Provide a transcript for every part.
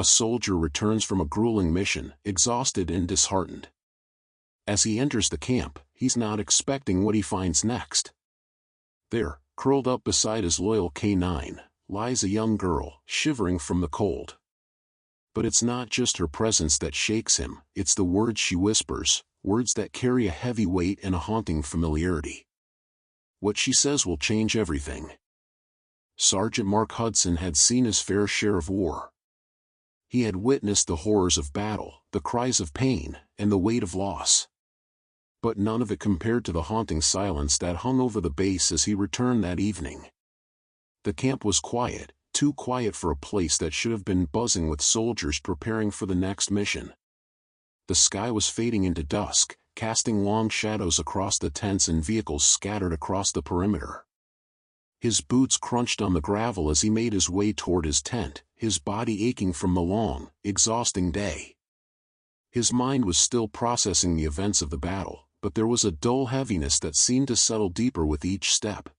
A soldier returns from a grueling mission, exhausted and disheartened. As he enters the camp, he's not expecting what he finds next. There, curled up beside his loyal K9, lies a young girl, shivering from the cold. But it's not just her presence that shakes him, it's the words she whispers, words that carry a heavy weight and a haunting familiarity. What she says will change everything. Sergeant Mark Hudson had seen his fair share of war. He had witnessed the horrors of battle, the cries of pain, and the weight of loss. But none of it compared to the haunting silence that hung over the base as he returned that evening. The camp was quiet, too quiet for a place that should have been buzzing with soldiers preparing for the next mission. The sky was fading into dusk, casting long shadows across the tents and vehicles scattered across the perimeter. His boots crunched on the gravel as he made his way toward his tent, his body aching from the long, exhausting day. His mind was still processing the events of the battle, but there was a dull heaviness that seemed to settle deeper with each step.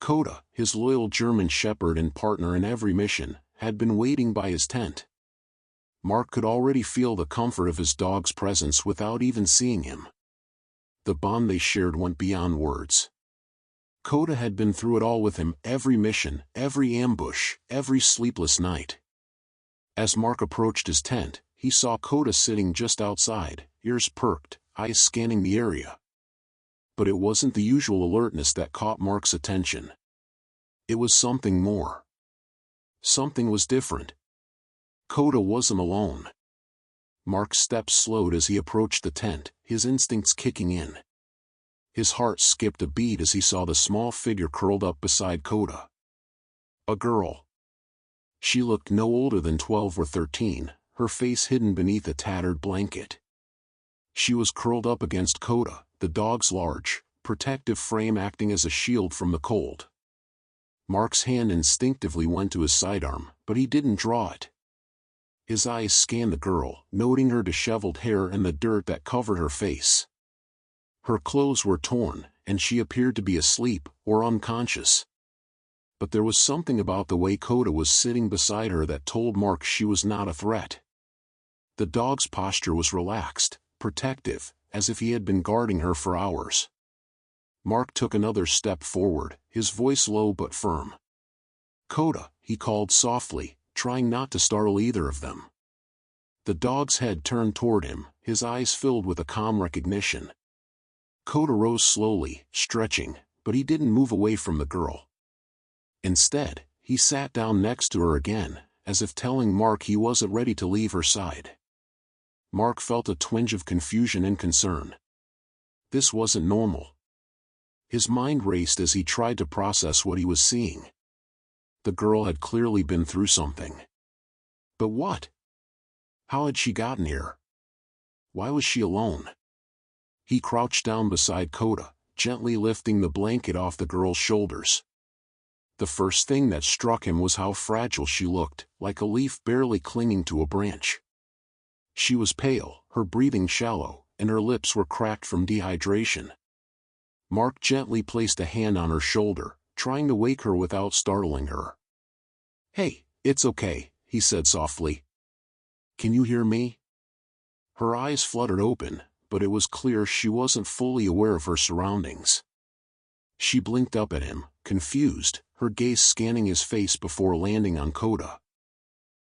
Koda, his loyal German shepherd and partner in every mission, had been waiting by his tent. Mark could already feel the comfort of his dog's presence without even seeing him. The bond they shared went beyond words. Koda had been through it all with him, every mission, every ambush, every sleepless night. As Mark approached his tent, he saw Koda sitting just outside, ears perked, eyes scanning the area. But it wasn't the usual alertness that caught Mark's attention. It was something more. Something was different. Koda wasn't alone. Mark's steps slowed as he approached the tent, his instincts kicking in. His heart skipped a beat as he saw the small figure curled up beside Koda. A girl. She looked no older than 12 or 13, her face hidden beneath a tattered blanket. She was curled up against Koda, the dog's large, protective frame acting as a shield from the cold. Mark's hand instinctively went to his sidearm, but he didn't draw it. His eyes scanned the girl, noting her disheveled hair and the dirt that covered her face. Her clothes were torn, and she appeared to be asleep, or unconscious. But there was something about the way Koda was sitting beside her that told Mark she was not a threat. The dog's posture was relaxed, protective, as if he had been guarding her for hours. Mark took another step forward, his voice low but firm. "Koda," he called softly, trying not to startle either of them. The dog's head turned toward him, his eyes filled with a calm recognition. Koda rose slowly, stretching, but he didn't move away from the girl. Instead, he sat down next to her again, as if telling Mark he wasn't ready to leave her side. Mark felt a twinge of confusion and concern. This wasn't normal. His mind raced as he tried to process what he was seeing. The girl had clearly been through something. But what? How had she gotten here? Why was she alone? He crouched down beside Koda, gently lifting the blanket off the girl's shoulders. The first thing that struck him was how fragile she looked, like a leaf barely clinging to a branch. She was pale, her breathing shallow, and her lips were cracked from dehydration. Mark gently placed a hand on her shoulder, trying to wake her without startling her. "Hey, it's okay," he said softly. "Can you hear me?" Her eyes fluttered open, but it was clear she wasn't fully aware of her surroundings. She blinked up at him, confused, her gaze scanning his face before landing on Koda.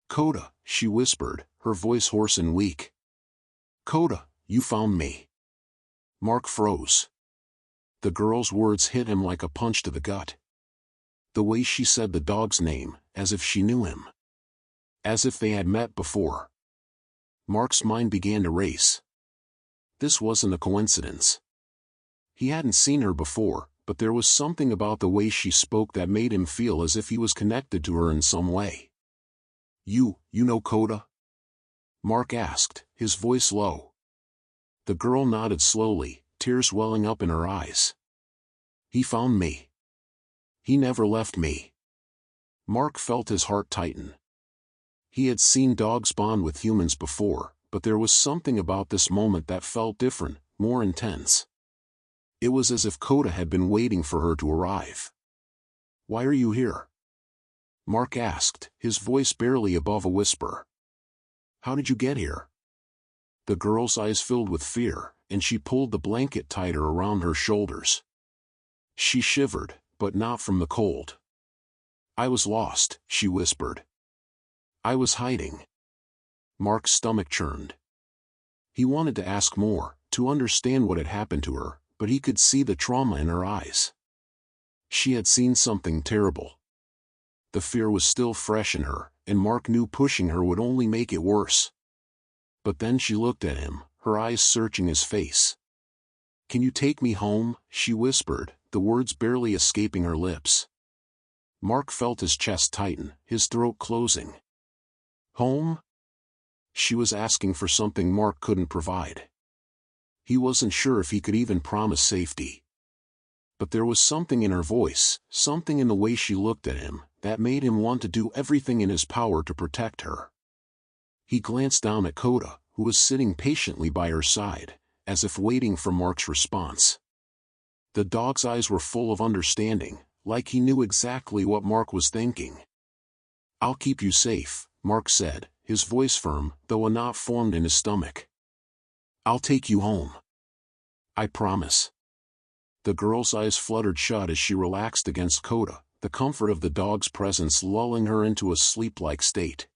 "Koda," she whispered, her voice hoarse and weak. "Koda, you found me." Mark froze. The girl's words hit him like a punch to the gut. The way she said the dog's name, as if she knew him. As if they had met before. Mark's mind began to race. This wasn't a coincidence. He hadn't seen her before, but there was something about the way she spoke that made him feel as if he was connected to her in some way. You know Koda?" Mark asked, his voice low. The girl nodded slowly, tears welling up in her eyes. "He found me. He never left me." Mark felt his heart tighten. He had seen dogs bond with humans before, but there was something about this moment that felt different, more intense. It was as if Koda had been waiting for her to arrive. "Why are you here?" Mark asked, his voice barely above a whisper. How did you get here? The girl's eyes filled with fear, and she pulled the blanket tighter around her shoulders. She shivered, but not from the cold. I was lost, she whispered. I was hiding. Mark's stomach churned. He wanted to ask more, to understand what had happened to her, but he could see the trauma in her eyes. She had seen something terrible. The fear was still fresh in her, and Mark knew pushing her would only make it worse. But then she looked at him, her eyes searching his face. Can you take me home? She whispered, the words barely escaping her lips. Mark felt his chest tighten, his throat closing. Home? She was asking for something Mark couldn't provide. He wasn't sure if he could even promise safety. But there was something in her voice, something in the way she looked at him, that made him want to do everything in his power to protect her. He glanced down at Coda, who was sitting patiently by her side, as if waiting for Mark's response. The dog's eyes were full of understanding, like he knew exactly what Mark was thinking. I'll keep you safe, Mark said, his voice firm, though a knot formed in his stomach. I'll take you home. I promise. The girl's eyes fluttered shut as she relaxed against Coda, the comfort of the dog's presence lulling her into a sleep-like state.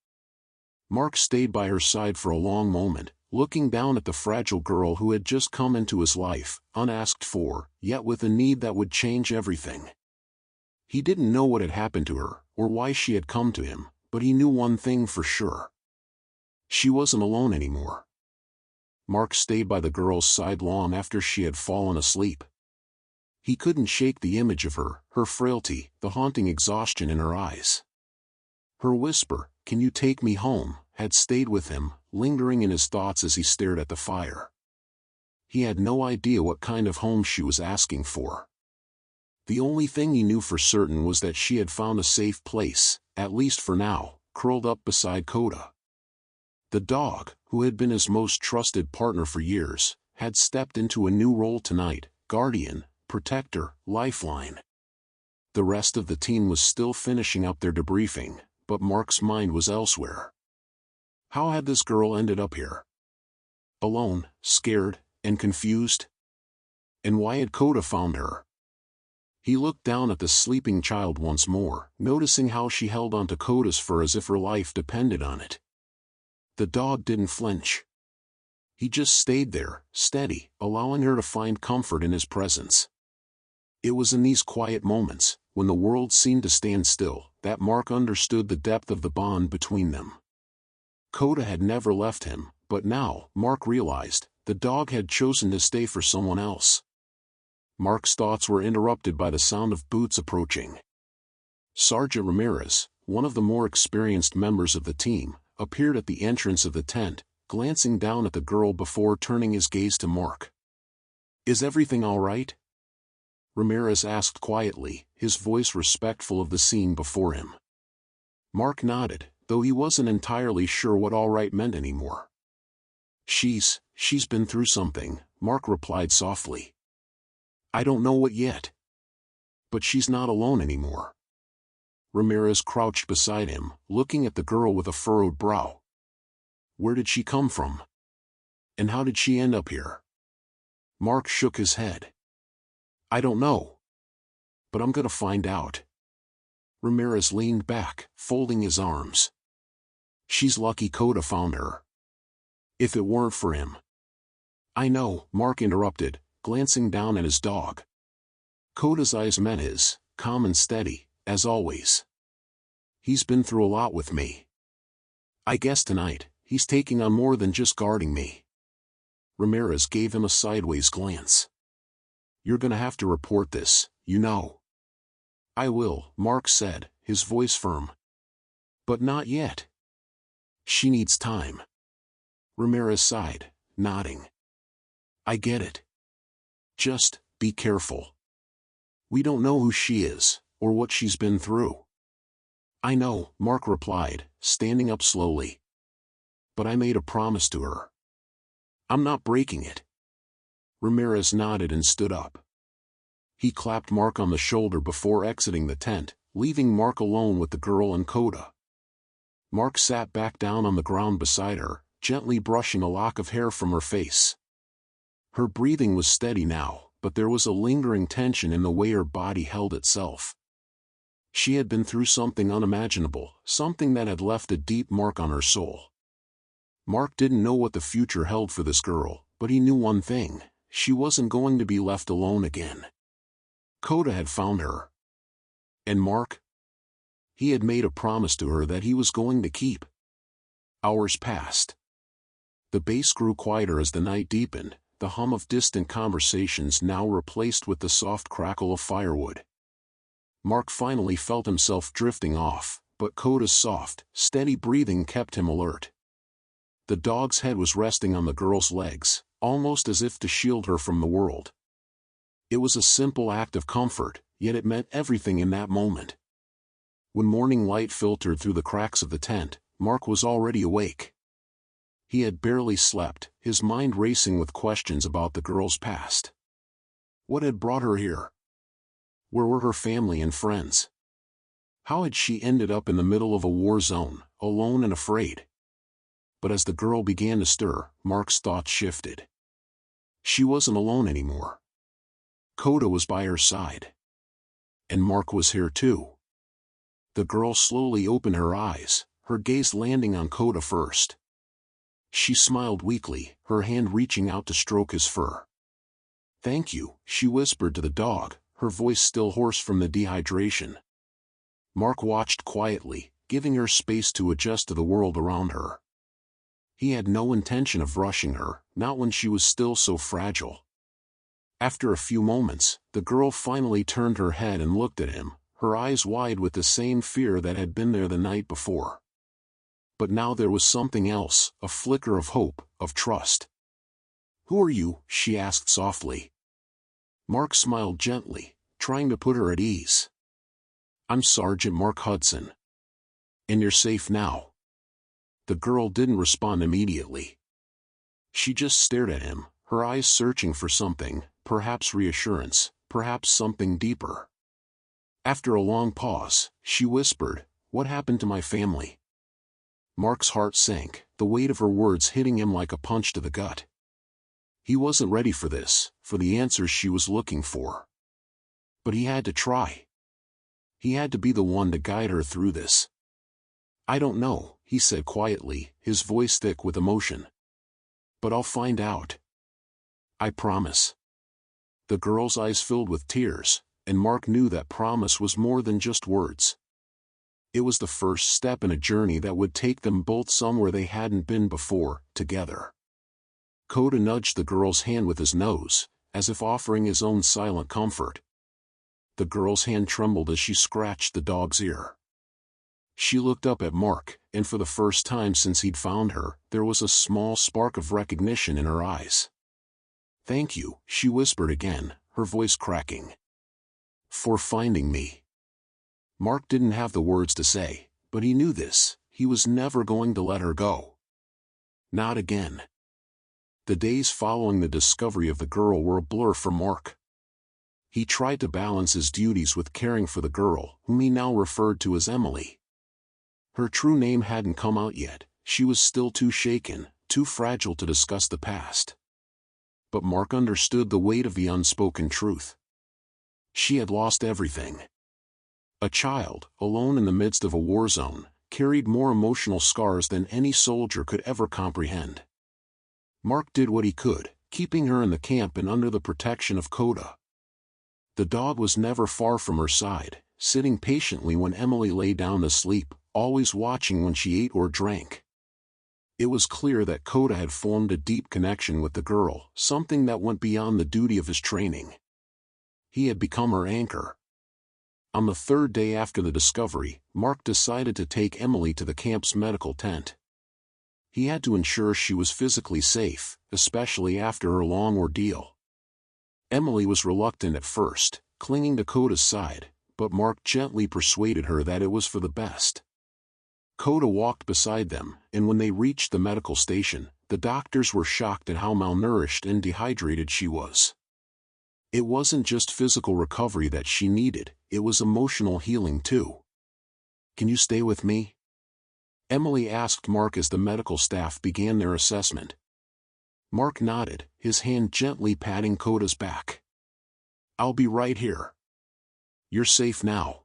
Mark stayed by her side for a long moment, looking down at the fragile girl who had just come into his life, unasked for, yet with a need that would change everything. He didn't know what had happened to her, or why she had come to him, but he knew one thing for sure. She wasn't alone anymore. Mark stayed by the girl's side long after she had fallen asleep. He couldn't shake the image of her, her frailty, the haunting exhaustion in her eyes. Her whisper, "Can you take me home?" had stayed with him, lingering in his thoughts as he stared at the fire. He had no idea what kind of home she was asking for. The only thing he knew for certain was that she had found a safe place, at least for now, curled up beside Coda. The dog, who had been his most trusted partner for years, had stepped into a new role tonight: guardian, protector, lifeline. The rest of the team was still finishing up their debriefing, but Mark's mind was elsewhere. How had this girl ended up here? Alone, scared, and confused? And why had Coda found her? He looked down at the sleeping child once more, noticing how she held onto Coda's fur as if her life depended on it. The dog didn't flinch. He just stayed there, steady, allowing her to find comfort in his presence. It was in these quiet moments, when the world seemed to stand still, that Mark understood the depth of the bond between them. Coda had never left him, but now, Mark realized, the dog had chosen to stay for someone else. Mark's thoughts were interrupted by the sound of boots approaching. Sergeant Ramirez, one of the more experienced members of the team, appeared at the entrance of the tent, glancing down at the girl before turning his gaze to Mark. "Is everything all right?" Ramirez asked quietly, his voice respectful of the scene before him. Mark nodded, though he wasn't entirely sure what all right meant anymore. She's been through something," Mark replied softly. "I don't know what yet. But she's not alone anymore." Ramirez crouched beside him, looking at the girl with a furrowed brow. "Where did she come from? And how did she end up here?" Mark shook his head. "I don't know. But I'm gonna find out." Ramirez leaned back, folding his arms. "She's lucky Coda found her. If it weren't for him—" "I know," Mark interrupted, glancing down at his dog. Coda's eyes met his, calm and steady, as always. "He's been through a lot with me. I guess tonight, he's taking on more than just guarding me." Ramirez gave him a sideways glance. "You're gonna have to report this, you know." "I will," Mark said, his voice firm. "But not yet. She needs time." Ramirez sighed, nodding. "I get it. Just, be careful. We don't know who she is, or what she's been through." "I know," Mark replied, standing up slowly. "But I made a promise to her. I'm not breaking it." Ramirez nodded and stood up. He clapped Mark on the shoulder before exiting the tent, leaving Mark alone with the girl and Coda. Mark sat back down on the ground beside her, gently brushing a lock of hair from her face. Her breathing was steady now, but there was a lingering tension in the way her body held itself. She had been through something unimaginable, something that had left a deep mark on her soul. Mark didn't know what the future held for this girl, but he knew one thing: she wasn't going to be left alone again. Coda had found her. And Mark? He had made a promise to her that he was going to keep. Hours passed. The bass grew quieter as the night deepened, the hum of distant conversations now replaced with the soft crackle of firewood. Mark finally felt himself drifting off, but Coda's soft, steady breathing kept him alert. The dog's head was resting on the girl's legs, almost as if to shield her from the world. It was a simple act of comfort, yet it meant everything in that moment. When morning light filtered through the cracks of the tent, Mark was already awake. He had barely slept, his mind racing with questions about the girl's past. What had brought her here? Where were her family and friends? How had she ended up in the middle of a war zone, alone and afraid? But as the girl began to stir, Mark's thoughts shifted. She wasn't alone anymore. Coda was by her side. And Mark was here too. The girl slowly opened her eyes, her gaze landing on Coda first. She smiled weakly, her hand reaching out to stroke his fur. "Thank you," she whispered to the dog, her voice still hoarse from the dehydration. Mark watched quietly, giving her space to adjust to the world around her. He had no intention of rushing her, not when she was still so fragile. After a few moments, the girl finally turned her head and looked at him, her eyes wide with the same fear that had been there the night before. But now there was something else, a flicker of hope, of trust. "Who are you?" she asked softly. Mark smiled gently, trying to put her at ease. "I'm Sergeant Mark Hudson. And you're safe now." The girl didn't respond immediately. She just stared at him, her eyes searching for something, perhaps reassurance, perhaps something deeper. After a long pause, she whispered, "What happened to my family?" Mark's heart sank, the weight of her words hitting him like a punch to the gut. He wasn't ready for this, for the answers she was looking for. But he had to try. He had to be the one to guide her through this. "I don't know," he said quietly, his voice thick with emotion. "But I'll find out. I promise." The girl's eyes filled with tears, and Mark knew that promise was more than just words. It was the first step in a journey that would take them both somewhere they hadn't been before, together. Coda nudged the girl's hand with his nose, as if offering his own silent comfort. The girl's hand trembled as she scratched the dog's ear. She looked up at Mark, and for the first time since he'd found her, there was a small spark of recognition in her eyes. "Thank you," she whispered again, her voice cracking. "For finding me." Mark didn't have the words to say, but he knew this: he was never going to let her go. Not again. The days following the discovery of the girl were a blur for Mark. He tried to balance his duties with caring for the girl, whom he now referred to as Emily. Her true name hadn't come out yet, she was still too shaken, too fragile to discuss the past. But Mark understood the weight of the unspoken truth. She had lost everything. A child, alone in the midst of a war zone, carried more emotional scars than any soldier could ever comprehend. Mark did what he could, keeping her in the camp and under the protection of Coda. The dog was never far from her side, sitting patiently when Emily lay down to sleep, always watching when she ate or drank. It was clear that Coda had formed a deep connection with the girl, something that went beyond the duty of his training. He had become her anchor. On the third day after the discovery, Mark decided to take Emily to the camp's medical tent. He had to ensure she was physically safe, especially after her long ordeal. Emily was reluctant at first, clinging to Coda's side, but Mark gently persuaded her that it was for the best. Coda walked beside them, and when they reached the medical station, the doctors were shocked at how malnourished and dehydrated she was. It wasn't just physical recovery that she needed, it was emotional healing too. "Can you stay with me?" Emily asked Mark as the medical staff began their assessment. Mark nodded, his hand gently patting Koda's back. "I'll be right here. You're safe now."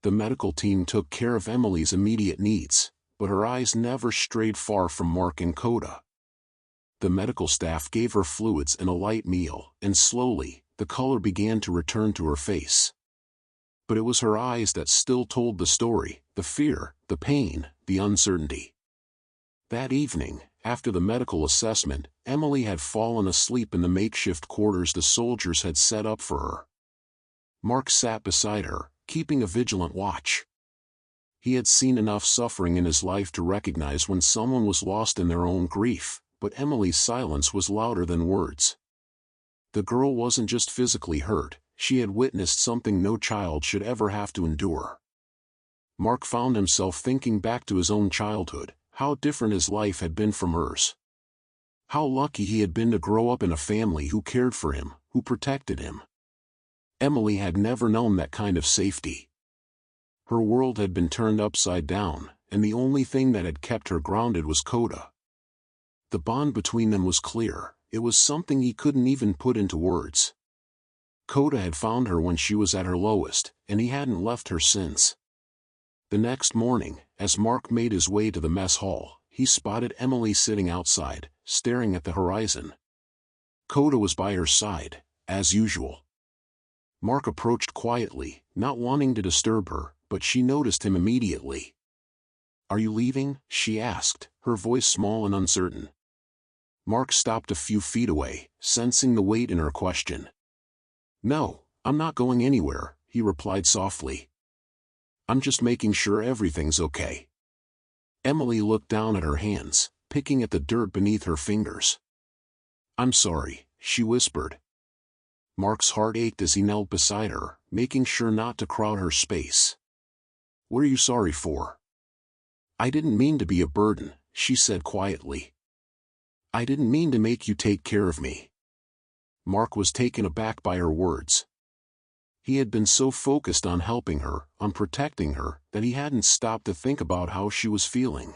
The medical team took care of Emily's immediate needs, but her eyes never strayed far from Mark and Koda. The medical staff gave her fluids and a light meal, and slowly, the color began to return to her face. But it was her eyes that still told the story, the fear, the pain, the uncertainty. That evening, after the medical assessment, Emily had fallen asleep in the makeshift quarters the soldiers had set up for her. Mark sat beside her, keeping a vigilant watch. He had seen enough suffering in his life to recognize when someone was lost in their own grief, but Emily's silence was louder than words. The girl wasn't just physically hurt, she had witnessed something no child should ever have to endure. Mark found himself thinking back to his own childhood, how different his life had been from hers. How lucky he had been to grow up in a family who cared for him, who protected him. Emily had never known that kind of safety. Her world had been turned upside down, and the only thing that had kept her grounded was Koda. The bond between them was clear, it was something he couldn't even put into words. Koda had found her when she was at her lowest, and he hadn't left her since. The next morning, as Mark made his way to the mess hall, he spotted Emily sitting outside, staring at the horizon. Koda was by her side, as usual. Mark approached quietly, not wanting to disturb her, but she noticed him immediately. "Are you leaving?" she asked, her voice small and uncertain. Mark stopped a few feet away, sensing the weight in her question. "No, I'm not going anywhere," he replied softly. "I'm just making sure everything's okay." Emily looked down at her hands, picking at the dirt beneath her fingers. "I'm sorry," she whispered. Mark's heart ached as he knelt beside her, making sure not to crowd her space. "What are you sorry for?" "I didn't mean to be a burden," she said quietly. "I didn't mean to make you take care of me." Mark was taken aback by her words. He had been so focused on helping her, on protecting her, that he hadn't stopped to think about how she was feeling.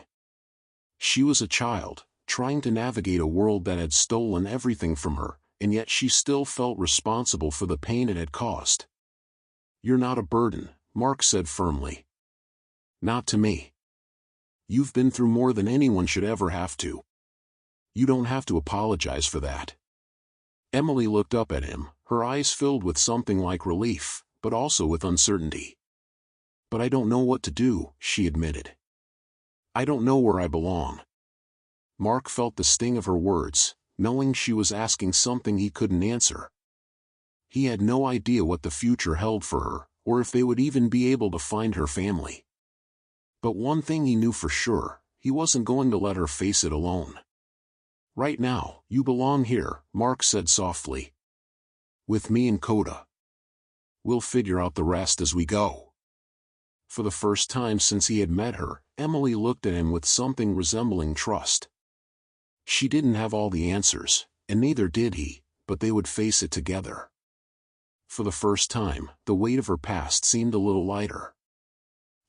She was a child, trying to navigate a world that had stolen everything from her, and yet she still felt responsible for the pain it had caused. "You're not a burden," Mark said firmly. "Not to me. You've been through more than anyone should ever have to. You don't have to apologize for that." Emily looked up at him, her eyes filled with something like relief, but also with uncertainty. "But I don't know what to do," she admitted. "I don't know where I belong." Mark felt the sting of her words, knowing she was asking something he couldn't answer. He had no idea what the future held for her, or if they would even be able to find her family. But one thing he knew for sure, he wasn't going to let her face it alone. "Right now, you belong here," Mark said softly. "With me and Koda. We'll figure out the rest as we go." For the first time since he had met her, Emily looked at him with something resembling trust. She didn't have all the answers, and neither did he, but they would face it together. For the first time, the weight of her past seemed a little lighter.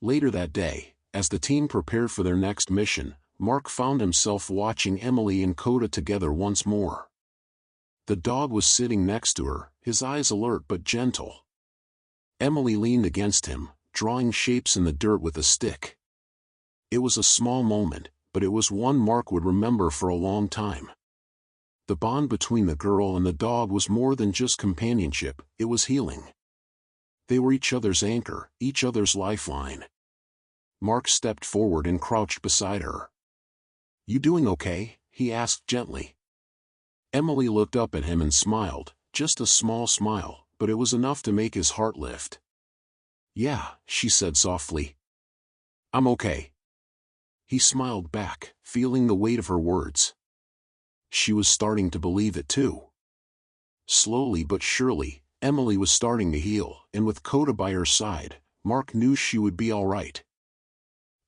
Later that day, as the team prepared for their next mission, Mark found himself watching Emily and Koda together once more. The dog was sitting next to her, his eyes alert but gentle. Emily leaned against him, drawing shapes in the dirt with a stick. It was a small moment, but it was one Mark would remember for a long time. The bond between the girl and the dog was more than just companionship, it was healing. They were each other's anchor, each other's lifeline. Mark stepped forward and crouched beside her. "You doing okay?" he asked gently. Emily looked up at him and smiled, just a small smile, but it was enough to make his heart lift. "Yeah," she said softly. "I'm okay." He smiled back, feeling the weight of her words. She was starting to believe it too. Slowly but surely, Emily was starting to heal, and with Koda by her side, Mark knew she would be all right.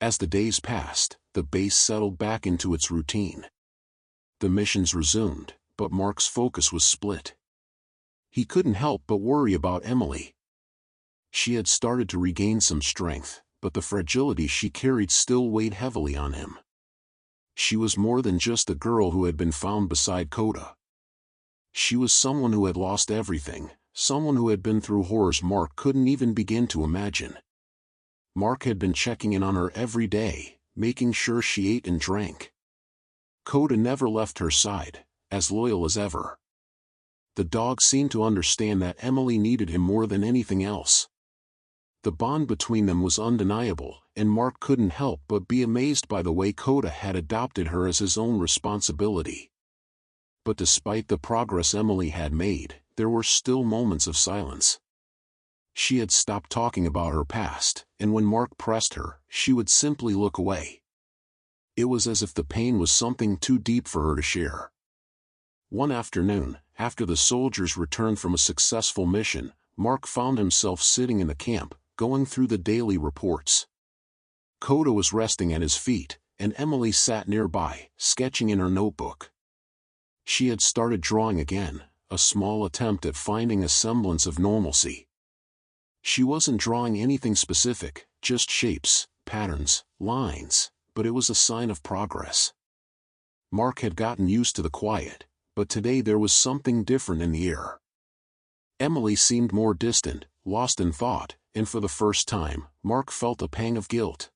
As the days passed, the base settled back into its routine. The missions resumed, but Mark's focus was split. He couldn't help but worry about Emily. She had started to regain some strength, but the fragility she carried still weighed heavily on him. She was more than just a girl who had been found beside Coda. She was someone who had lost everything, someone who had been through horrors Mark couldn't even begin to imagine. Mark had been checking in on her every day, making sure she ate and drank. Coda never left her side, as loyal as ever. The dog seemed to understand that Emily needed him more than anything else. The bond between them was undeniable, and Mark couldn't help but be amazed by the way Coda had adopted her as his own responsibility. But despite the progress Emily had made, there were still moments of silence. She had stopped talking about her past, and when Mark pressed her, she would simply look away. It was as if the pain was something too deep for her to share. One afternoon, after the soldiers returned from a successful mission, Mark found himself sitting in the camp, going through the daily reports. Coda was resting at his feet, and Emily sat nearby, sketching in her notebook. She had started drawing again, a small attempt at finding a semblance of normalcy. She wasn't drawing anything specific, just shapes, patterns, lines, but it was a sign of progress. Mark had gotten used to the quiet, but today there was something different in the air. Emily seemed more distant, lost in thought, and for the first time, Mark felt a pang of guilt.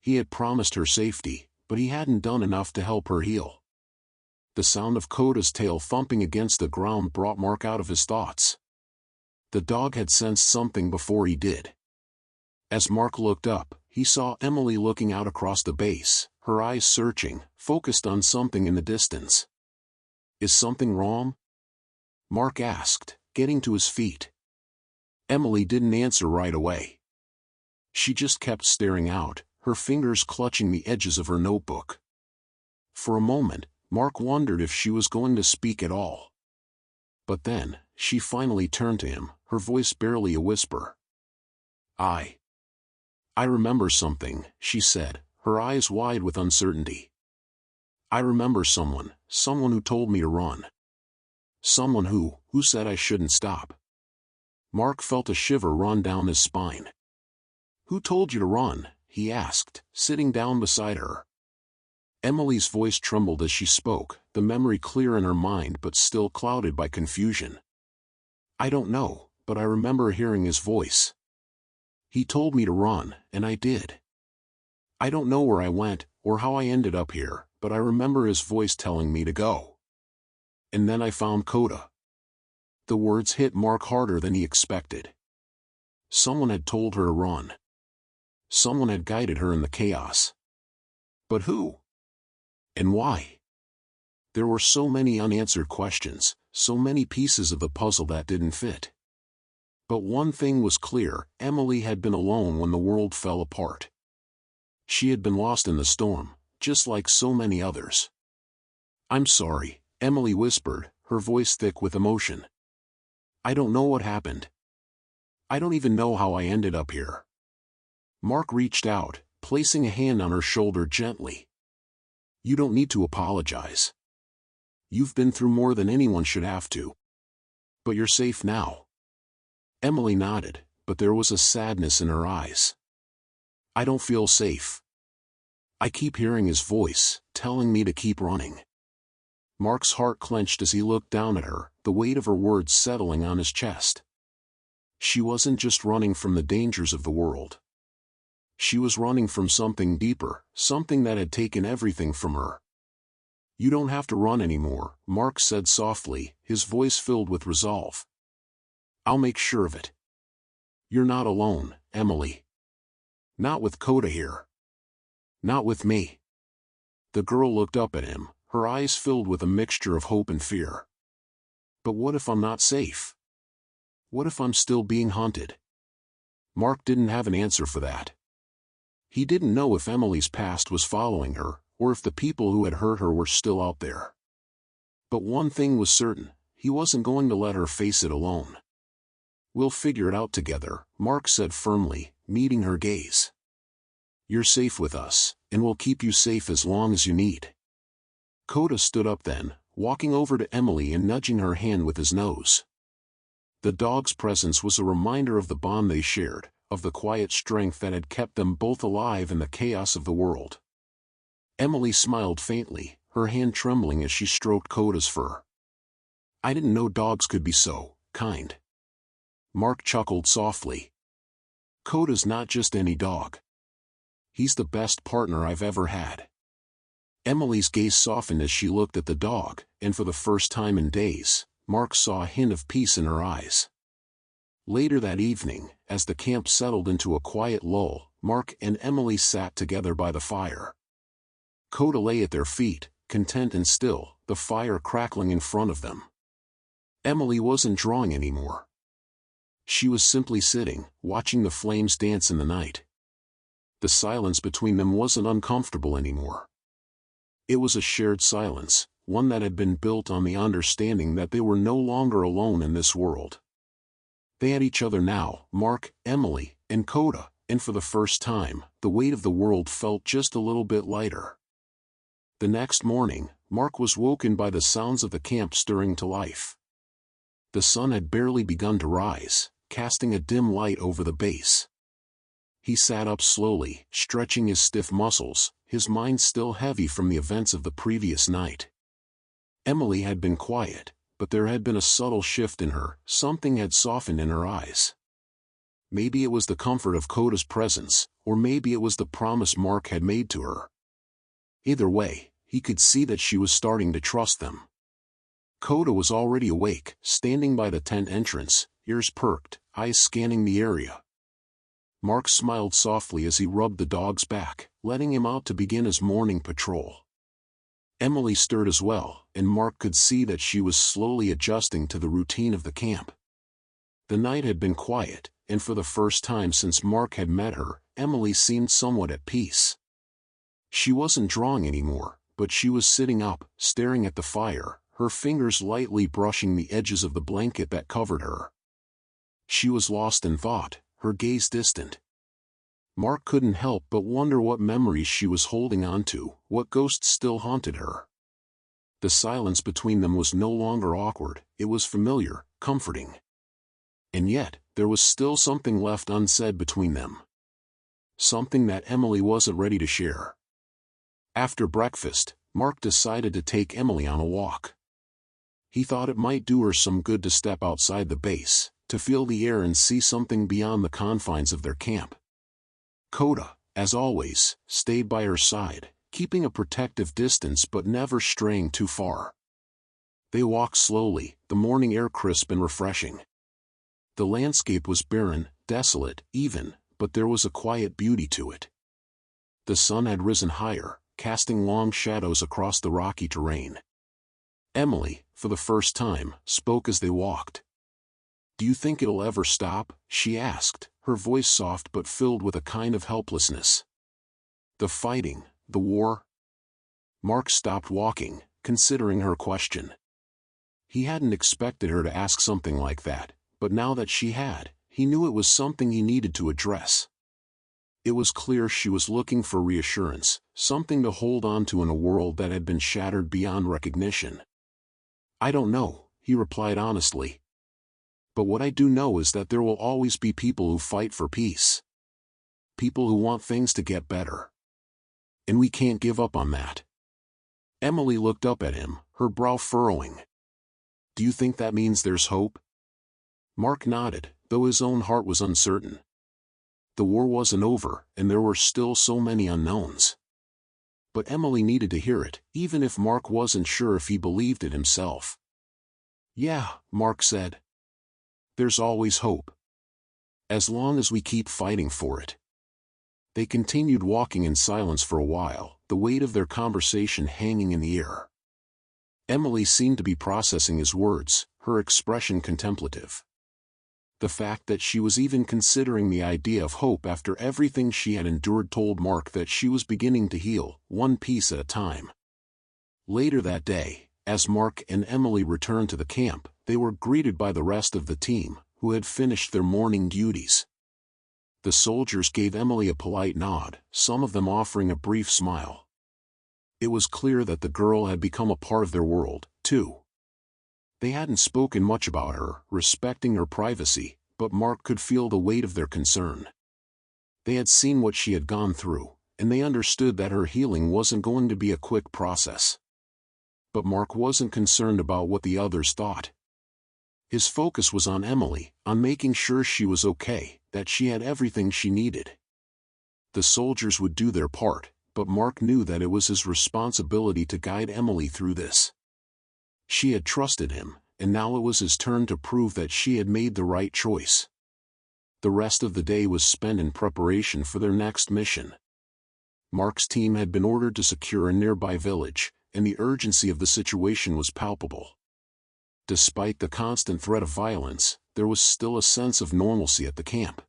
He had promised her safety, but he hadn't done enough to help her heal. The sound of Coda's tail thumping against the ground brought Mark out of his thoughts. The dog had sensed something before he did. As Mark looked up, he saw Emily looking out across the base, her eyes searching, focused on something in the distance. "Is something wrong?" Mark asked, getting to his feet. Emily didn't answer right away. She just kept staring out, her fingers clutching the edges of her notebook. For a moment, Mark wondered if she was going to speak at all. But then, she finally turned to him, her voice barely a whisper. I remember something," she said, her eyes wide with uncertainty. "I remember someone who told me to run. Someone who said I shouldn't stop." Mark felt a shiver run down his spine. "Who told you to run?" he asked, sitting down beside her. Emily's voice trembled as she spoke, the memory clear in her mind but still clouded by confusion. "I don't know, but I remember hearing his voice. He told me to run, and I did. I don't know where I went, or how I ended up here, but I remember his voice telling me to go. And then I found Coda." The words hit Mark harder than he expected. Someone had told her to run. Someone had guided her in the chaos. But who? And why? There were so many unanswered questions, so many pieces of the puzzle that didn't fit. But one thing was clear, Emily had been alone when the world fell apart. She had been lost in the storm, just like so many others. "I'm sorry," Emily whispered, her voice thick with emotion. "I don't know what happened. I don't even know how I ended up here." Mark reached out, placing a hand on her shoulder gently. "You don't need to apologize. You've been through more than anyone should have to. But you're safe now." Emily nodded, but there was a sadness in her eyes. "I don't feel safe. I keep hearing his voice, telling me to keep running." Mark's heart clenched as he looked down at her, the weight of her words settling on his chest. She wasn't just running from the dangers of the world. She was running from something deeper, something that had taken everything from her. "You don't have to run anymore," Mark said softly, his voice filled with resolve. "I'll make sure of it. You're not alone, Emily. Not with Coda here. Not with me." The girl looked up at him, her eyes filled with a mixture of hope and fear. "But what if I'm not safe? What if I'm still being haunted?" Mark didn't have an answer for that. He didn't know if Emily's past was following her, or if the people who had hurt her were still out there. But one thing was certain, he wasn't going to let her face it alone. "We'll figure it out together," Mark said firmly, meeting her gaze. "You're safe with us, and we'll keep you safe as long as you need." Coda stood up then, walking over to Emily and nudging her hand with his nose. The dog's presence was a reminder of the bond they shared, of the quiet strength that had kept them both alive in the chaos of the world. Emily smiled faintly, her hand trembling as she stroked Koda's fur. "I didn't know dogs could be so kind." Mark chuckled softly. "Koda's not just any dog. He's the best partner I've ever had." Emily's gaze softened as she looked at the dog, and for the first time in days, Mark saw a hint of peace in her eyes. Later that evening, as the camp settled into a quiet lull, Mark and Emily sat together by the fire. Koda lay at their feet, content and still, the fire crackling in front of them. Emily wasn't drawing anymore. She was simply sitting, watching the flames dance in the night. The silence between them wasn't uncomfortable anymore. It was a shared silence, one that had been built on the understanding that they were no longer alone in this world. They had each other now, Mark, Emily, and Koda, and for the first time, the weight of the world felt just a little bit lighter. The next morning, Mark was woken by the sounds of the camp stirring to life. The sun had barely begun to rise, casting a dim light over the base. He sat up slowly, stretching his stiff muscles, his mind still heavy from the events of the previous night. Emily had been quiet, but there had been a subtle shift in her, something had softened in her eyes. Maybe it was the comfort of Koda's presence, or maybe it was the promise Mark had made to her. Either way, he could see that she was starting to trust them. Koda was already awake, standing by the tent entrance, ears perked, eyes scanning the area. Mark smiled softly as he rubbed the dog's back, letting him out to begin his morning patrol. Emily stirred as well, and Mark could see that she was slowly adjusting to the routine of the camp. The night had been quiet, and for the first time since Mark had met her, Emily seemed somewhat at peace. She wasn't drawing anymore, but she was sitting up, staring at the fire, her fingers lightly brushing the edges of the blanket that covered her. She was lost in thought, her gaze distant. Mark couldn't help but wonder what memories she was holding on to, what ghosts still haunted her. The silence between them was no longer awkward, it was familiar, comforting. And yet, there was still something left unsaid between them. Something that Emily wasn't ready to share. After breakfast, Mark decided to take Emily on a walk. He thought it might do her some good to step outside the base, to feel the air and see something beyond the confines of their camp. Koda, as always, stayed by her side, keeping a protective distance but never straying too far. They walked slowly, the morning air crisp and refreshing. The landscape was barren, desolate, even, but there was a quiet beauty to it. The sun had risen higher, casting long shadows across the rocky terrain. Emily, for the first time, spoke as they walked. "Do you think it'll ever stop?" she asked, her voice soft but filled with a kind of helplessness. "The fighting, the war?" Mark stopped walking, considering her question. He hadn't expected her to ask something like that, but now that she had, he knew it was something he needed to address. It was clear she was looking for reassurance, something to hold on to in a world that had been shattered beyond recognition. "I don't know," he replied honestly. "But what I do know is that there will always be people who fight for peace. People who want things to get better. And we can't give up on that." Emily looked up at him, her brow furrowing. "Do you think that means there's hope?" Mark nodded, though his own heart was uncertain. The war wasn't over, and there were still so many unknowns. But Emily needed to hear it, even if Mark wasn't sure if he believed it himself. "Yeah," Mark said. "There's always hope. As long as we keep fighting for it." They continued walking in silence for a while, the weight of their conversation hanging in the air. Emily seemed to be processing his words, her expression contemplative. The fact that she was even considering the idea of hope after everything she had endured told Mark that she was beginning to heal, one piece at a time. Later that day, as Mark and Emily returned to the camp, they were greeted by the rest of the team, who had finished their morning duties. The soldiers gave Emily a polite nod, some of them offering a brief smile. It was clear that the girl had become a part of their world, too. They hadn't spoken much about her, respecting her privacy, but Mark could feel the weight of their concern. They had seen what she had gone through, and they understood that her healing wasn't going to be a quick process. But Mark wasn't concerned about what the others thought. His focus was on Emily, on making sure she was okay, that she had everything she needed. The soldiers would do their part, but Mark knew that it was his responsibility to guide Emily through this. She had trusted him, and now it was his turn to prove that she had made the right choice. The rest of the day was spent in preparation for their next mission. Mark's team had been ordered to secure a nearby village, and the urgency of the situation was palpable. Despite the constant threat of violence, there was still a sense of normalcy at the camp.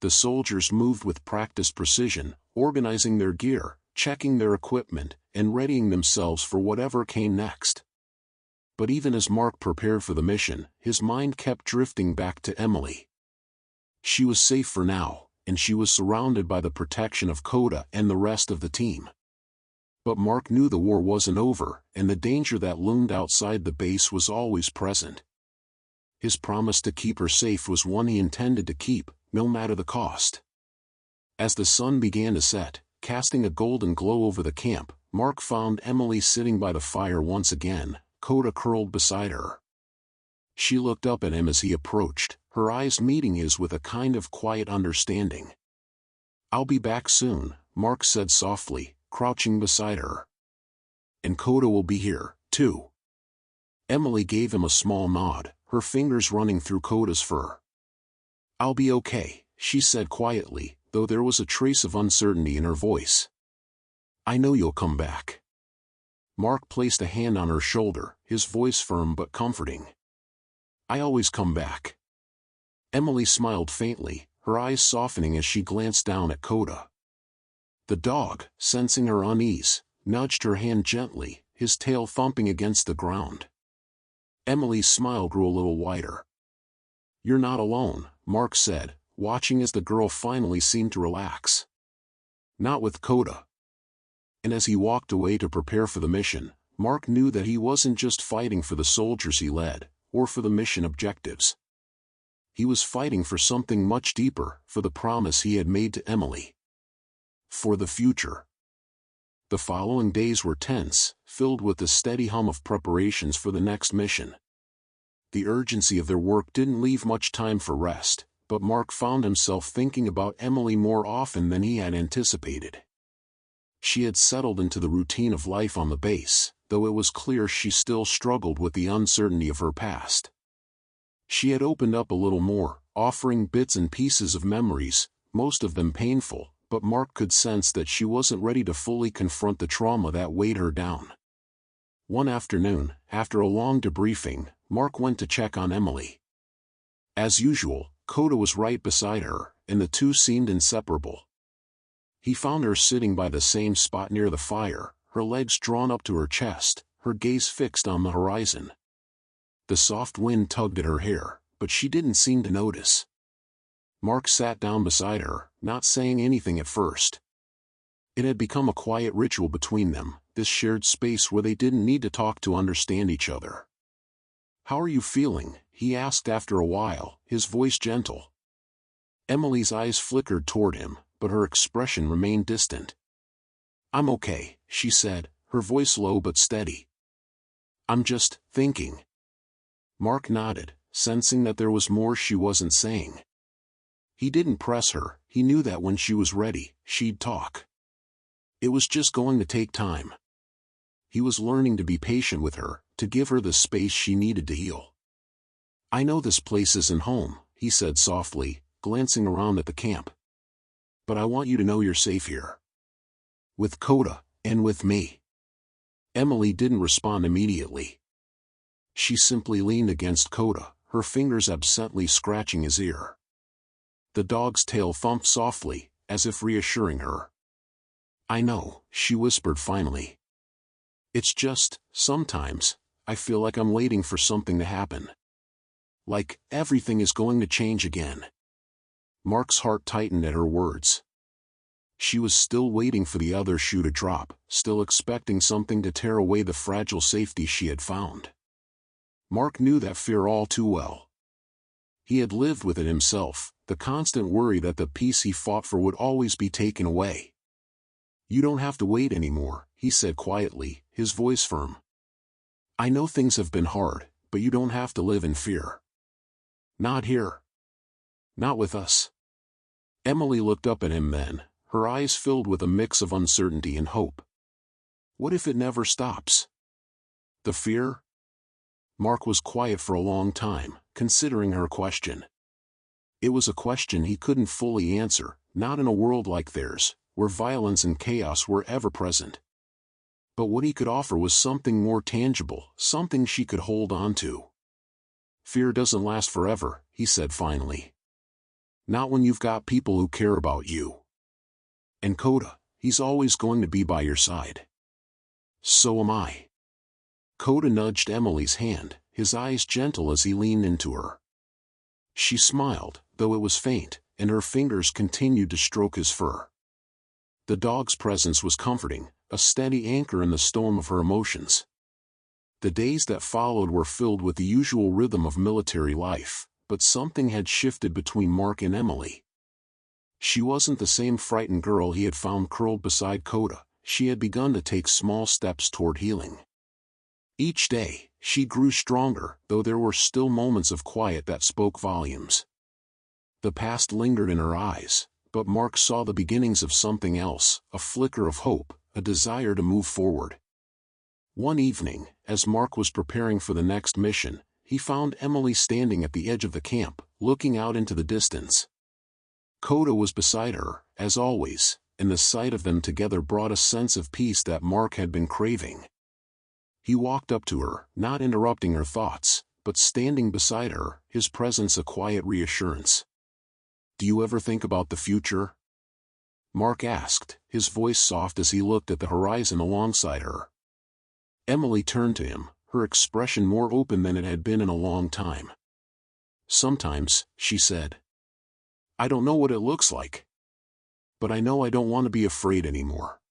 The soldiers moved with practiced precision, organizing their gear, checking their equipment, and readying themselves for whatever came next. But even as Mark prepared for the mission, his mind kept drifting back to Emily. She was safe for now, and she was surrounded by the protection of Koda and the rest of the team. But Mark knew the war wasn't over, and the danger that loomed outside the base was always present. His promise to keep her safe was one he intended to keep, no matter the cost. As the sun began to set, casting a golden glow over the camp, Mark found Emily sitting by the fire once again, Koda curled beside her. She looked up at him as he approached, her eyes meeting his with a kind of quiet understanding. "I'll be back soon," Mark said softly, crouching beside her. "And Koda will be here, too." Emily gave him a small nod, her fingers running through Koda's fur. "I'll be okay," she said quietly, though there was a trace of uncertainty in her voice. "I know you'll come back." Mark placed a hand on her shoulder, his voice firm but comforting. "I always come back." Emily smiled faintly, her eyes softening as she glanced down at Koda. The dog, sensing her unease, nudged her hand gently, his tail thumping against the ground. Emily's smile grew a little wider. "You're not alone," Mark said, watching as the girl finally seemed to relax. "Not with Koda." And as he walked away to prepare for the mission, Mark knew that he wasn't just fighting for the soldiers he led, or for the mission objectives. He was fighting for something much deeper, for the promise he had made to Emily. For the future. The following days were tense, filled with the steady hum of preparations for the next mission. The urgency of their work didn't leave much time for rest, but Mark found himself thinking about Emily more often than he had anticipated. She had settled into the routine of life on the base, though it was clear she still struggled with the uncertainty of her past. She had opened up a little more, offering bits and pieces of memories, most of them painful, but Mark could sense that she wasn't ready to fully confront the trauma that weighed her down. One afternoon, after a long debriefing, Mark went to check on Emily. As usual, Koda was right beside her, and the two seemed inseparable. He found her sitting by the same spot near the fire, her legs drawn up to her chest, her gaze fixed on the horizon. The soft wind tugged at her hair, but she didn't seem to notice. Mark sat down beside her, not saying anything at first. It had become a quiet ritual between them, this shared space where they didn't need to talk to understand each other. "How are you feeling?" he asked after a while, his voice gentle. Emily's eyes flickered toward him, but her expression remained distant. "I'm okay," she said, her voice low but steady. "I'm just thinking." Mark nodded, sensing that there was more she wasn't saying. He didn't press her, he knew that when she was ready, she'd talk. It was just going to take time. He was learning to be patient with her, to give her the space she needed to heal. "I know this place isn't home," he said softly, glancing around at the camp. "But I want you to know you're safe here. With Koda, and with me." Emily didn't respond immediately. She simply leaned against Koda, her fingers absently scratching his ear. The dog's tail thumped softly, as if reassuring her. "I know," she whispered finally. "It's just, sometimes, I feel like I'm waiting for something to happen. Like, everything is going to change again." Mark's heart tightened at her words. She was still waiting for the other shoe to drop, still expecting something to tear away the fragile safety she had found. Mark knew that fear all too well. He had lived with it himself, the constant worry that the peace he fought for would always be taken away. "You don't have to wait anymore," he said quietly, his voice firm. "I know things have been hard, but you don't have to live in fear. Not here. Not with us." Emily looked up at him then, her eyes filled with a mix of uncertainty and hope. "What if it never stops? The fear?" Mark was quiet for a long time, considering her question. It was a question he couldn't fully answer, not in a world like theirs, where violence and chaos were ever present. But what he could offer was something more tangible, something she could hold on to. "Fear doesn't last forever," he said finally. "Not when you've got people who care about you. And Kota, he's always going to be by your side. So am I." Kota nudged Emily's hand, his eyes gentle as he leaned into her. She smiled, though it was faint, and her fingers continued to stroke his fur. The dog's presence was comforting, a steady anchor in the storm of her emotions. The days that followed were filled with the usual rhythm of military life, but something had shifted between Mark and Emily. She wasn't the same frightened girl he had found curled beside Kota. She had begun to take small steps toward healing. Each day, she grew stronger, though there were still moments of quiet that spoke volumes. The past lingered in her eyes, but Mark saw the beginnings of something else, a flicker of hope, a desire to move forward. One evening, as Mark was preparing for the next mission, he found Emily standing at the edge of the camp, looking out into the distance. Kota was beside her, as always, and the sight of them together brought a sense of peace that Mark had been craving. He walked up to her, not interrupting her thoughts, but standing beside her, his presence a quiet reassurance. "Do you ever think about the future?" Mark asked, his voice soft as he looked at the horizon alongside her. Emily turned to him, her expression more open than it had been in a long time. "Sometimes," she said. "I don't know what it looks like. But I know I don't want to be afraid anymore."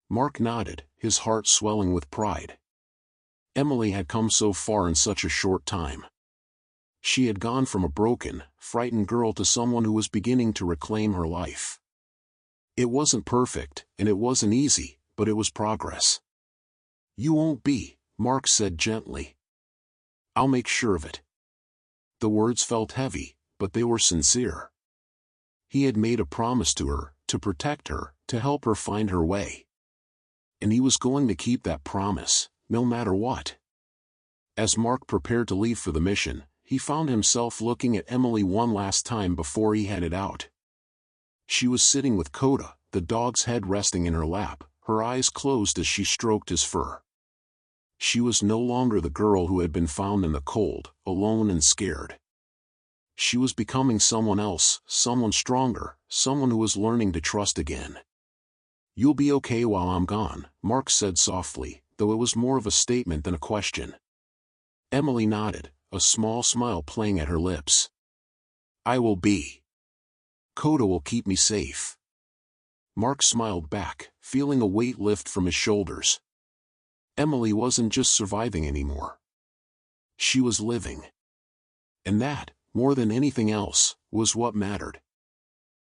Mark nodded, his heart swelling with pride. Emily had come so far in such a short time. She had gone from a broken, frightened girl to someone who was beginning to reclaim her life. It wasn't perfect, and it wasn't easy, but it was progress. "You won't be," Mark said gently. "I'll make sure of it." The words felt heavy, but they were sincere. He had made a promise to her, to protect her, to help her find her way. And he was going to keep that promise, no matter what. As Mark prepared to leave for the mission, he found himself looking at Emily one last time before he headed out. She was sitting with Kota, the dog's head resting in her lap, her eyes closed as she stroked his fur. She was no longer the girl who had been found in the cold, alone and scared. She was becoming someone else, someone stronger, someone who was learning to trust again. "You'll be okay while I'm gone," Mark said softly, though it was more of a statement than a question. Emily nodded, a small smile playing at her lips. "I will be. Kota will keep me safe." Mark smiled back, feeling a weight lift from his shoulders. Emily wasn't just surviving anymore. She was living. And that, more than anything else, was what mattered.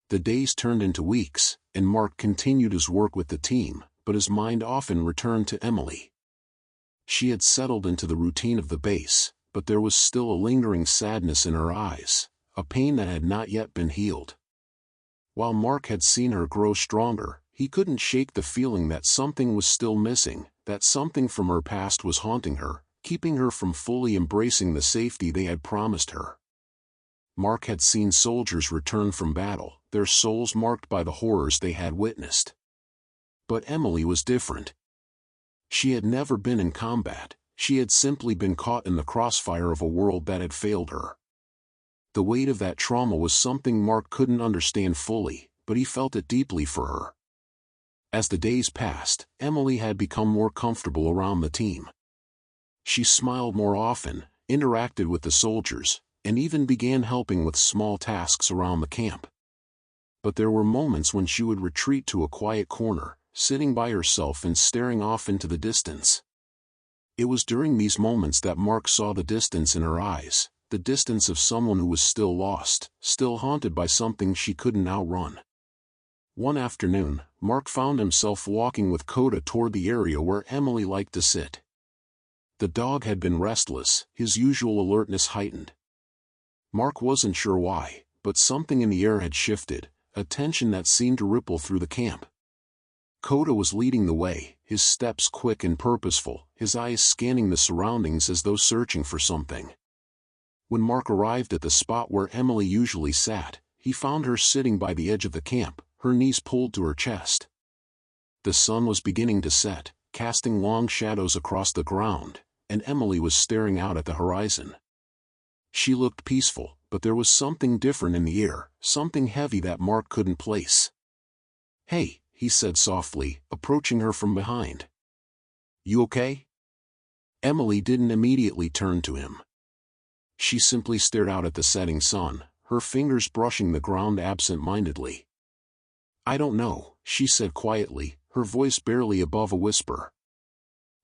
The days turned into weeks, and Mark continued his work with the team, but his mind often returned to Emily. She had settled into the routine of the base, but there was still a lingering sadness in her eyes, a pain that had not yet been healed. While Mark had seen her grow stronger, he couldn't shake the feeling that something was still missing, that something from her past was haunting her, keeping her from fully embracing the safety they had promised her. Mark had seen soldiers return from battle, their souls marked by the horrors they had witnessed. But Emily was different. She had never been in combat, she had simply been caught in the crossfire of a world that had failed her. The weight of that trauma was something Mark couldn't understand fully, but he felt it deeply for her. As the days passed, Emily had become more comfortable around the team. She smiled more often, interacted with the soldiers, and even began helping with small tasks around the camp. But there were moments when she would retreat to a quiet corner, sitting by herself and staring off into the distance. It was during these moments that Mark saw the distance in her eyes, the distance of someone who was still lost, still haunted by something she couldn't outrun. One afternoon, Mark found himself walking with Coda toward the area where Emily liked to sit. The dog had been restless, his usual alertness heightened. Mark wasn't sure why, but something in the air had shifted, a tension that seemed to ripple through the camp. Coda was leading the way, his steps quick and purposeful, his eyes scanning the surroundings as though searching for something. When Mark arrived at the spot where Emily usually sat, he found her sitting by the edge of the camp, her knees pulled to her chest. The sun was beginning to set, casting long shadows across the ground, and Emily was staring out at the horizon. She looked peaceful, but there was something different in the air, something heavy that Mark couldn't place. "Hey," he said softly, approaching her from behind. "You okay?" Emily didn't immediately turn to him. She simply stared out at the setting sun, her fingers brushing the ground absent-mindedly. "I don't know," she said quietly, her voice barely above a whisper.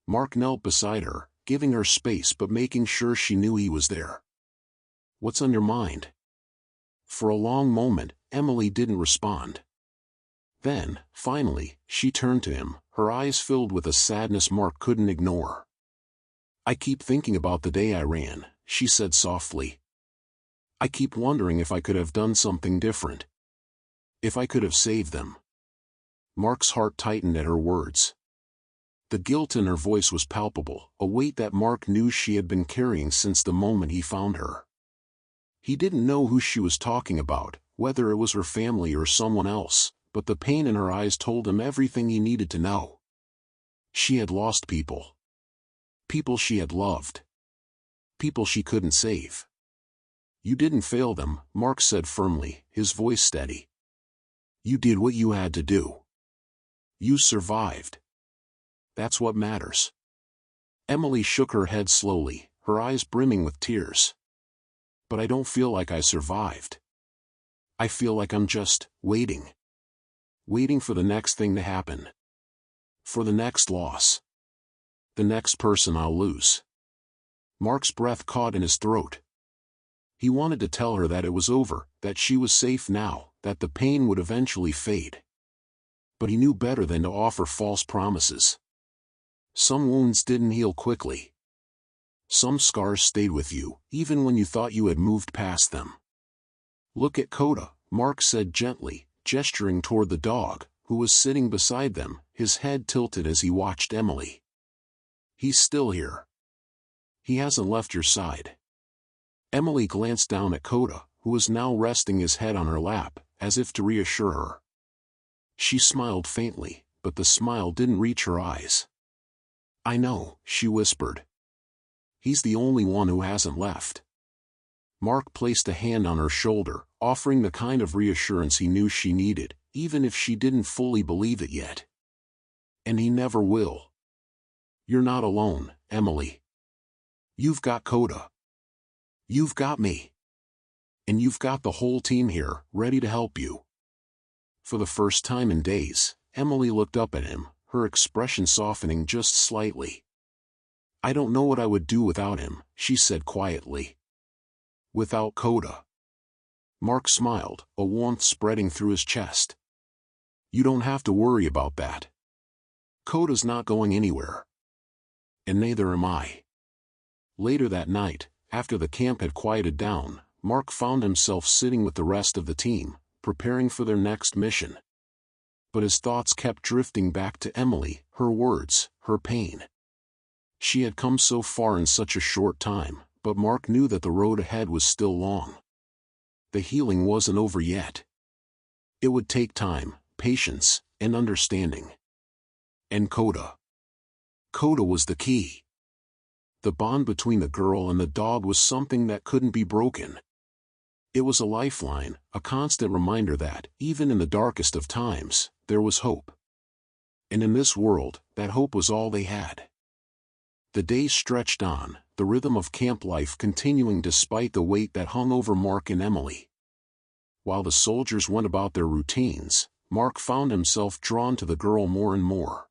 Mark knelt beside her, giving her space but making sure she knew he was there. "What's on your mind?" For a long moment, Emily didn't respond. Then, finally, she turned to him, her eyes filled with a sadness Mark couldn't ignore. "I keep thinking about the day I ran," she said softly. "I keep wondering if I could have done something different. If I could have saved them." Mark's heart tightened at her words. The guilt in her voice was palpable, a weight that Mark knew she had been carrying since the moment he found her. He didn't know who she was talking about, whether it was her family or someone else, but the pain in her eyes told him everything he needed to know. She had lost people. People she had loved. People she couldn't save. "You didn't fail them," Mark said firmly, his voice steady. "You did what you had to do. You survived. That's what matters." Emily shook her head slowly, her eyes brimming with tears. "But I don't feel like I survived. I feel like I'm just waiting. Waiting for the next thing to happen. For the next loss. The next person I'll lose." Mark's breath caught in his throat. He wanted to tell her that it was over, that she was safe now, that the pain would eventually fade. But he knew better than to offer false promises. Some wounds didn't heal quickly. Some scars stayed with you, even when you thought you had moved past them. "Look at Coda," Mark said gently, gesturing toward the dog, who was sitting beside them, his head tilted as he watched Emily. "He's still here. He hasn't left your side." Emily glanced down at Coda, who was now resting his head on her lap, as if to reassure her. She smiled faintly, but the smile didn't reach her eyes. "I know," she whispered. "He's the only one who hasn't left." Mark placed a hand on her shoulder, offering the kind of reassurance he knew she needed, even if she didn't fully believe it yet. "And he never will. You're not alone, Emily. You've got Coda. You've got me. And you've got the whole team here, ready to help you." For the first time in days, Emily looked up at him, her expression softening just slightly. "I don't know what I would do without him," she said quietly. "Without Coda." Mark smiled, a warmth spreading through his chest. "You don't have to worry about that. Coda's not going anywhere. And neither am I." Later that night, after the camp had quieted down, Mark found himself sitting with the rest of the team, preparing for their next mission. But his thoughts kept drifting back to Emily, her words, her pain. She had come so far in such a short time, but Mark knew that the road ahead was still long. The healing wasn't over yet. It would take time, patience, and understanding. And Coda. Coda was the key. The bond between the girl and the dog was something that couldn't be broken. It was a lifeline, a constant reminder that, even in the darkest of times, there was hope. And in this world, that hope was all they had. The days stretched on, the rhythm of camp life continuing despite the weight that hung over Mark and Emily. While the soldiers went about their routines, Mark found himself drawn to the girl more and more.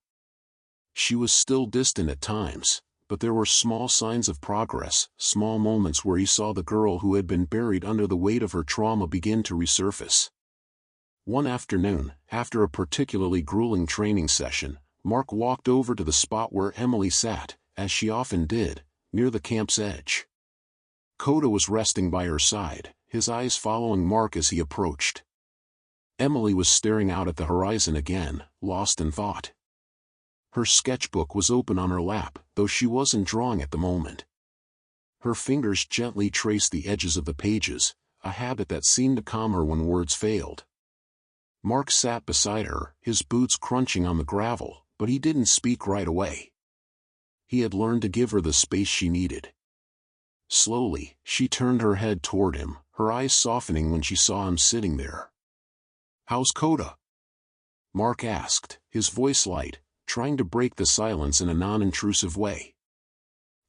She was still distant at times, but there were small signs of progress, small moments where he saw the girl who had been buried under the weight of her trauma begin to resurface. One afternoon, after a particularly grueling training session, Mark walked over to the spot where Emily sat, as she often did, near the camp's edge. Coda was resting by her side, his eyes following Mark as he approached. Emily was staring out at the horizon again, lost in thought. Her sketchbook was open on her lap, though she wasn't drawing at the moment. Her fingers gently traced the edges of the pages, a habit that seemed to calm her when words failed. Mark sat beside her, his boots crunching on the gravel, but he didn't speak right away. He had learned to give her the space she needed. Slowly, she turned her head toward him, her eyes softening when she saw him sitting there. "How's Coda?" Mark asked, his voice light, trying to break the silence in a non-intrusive way.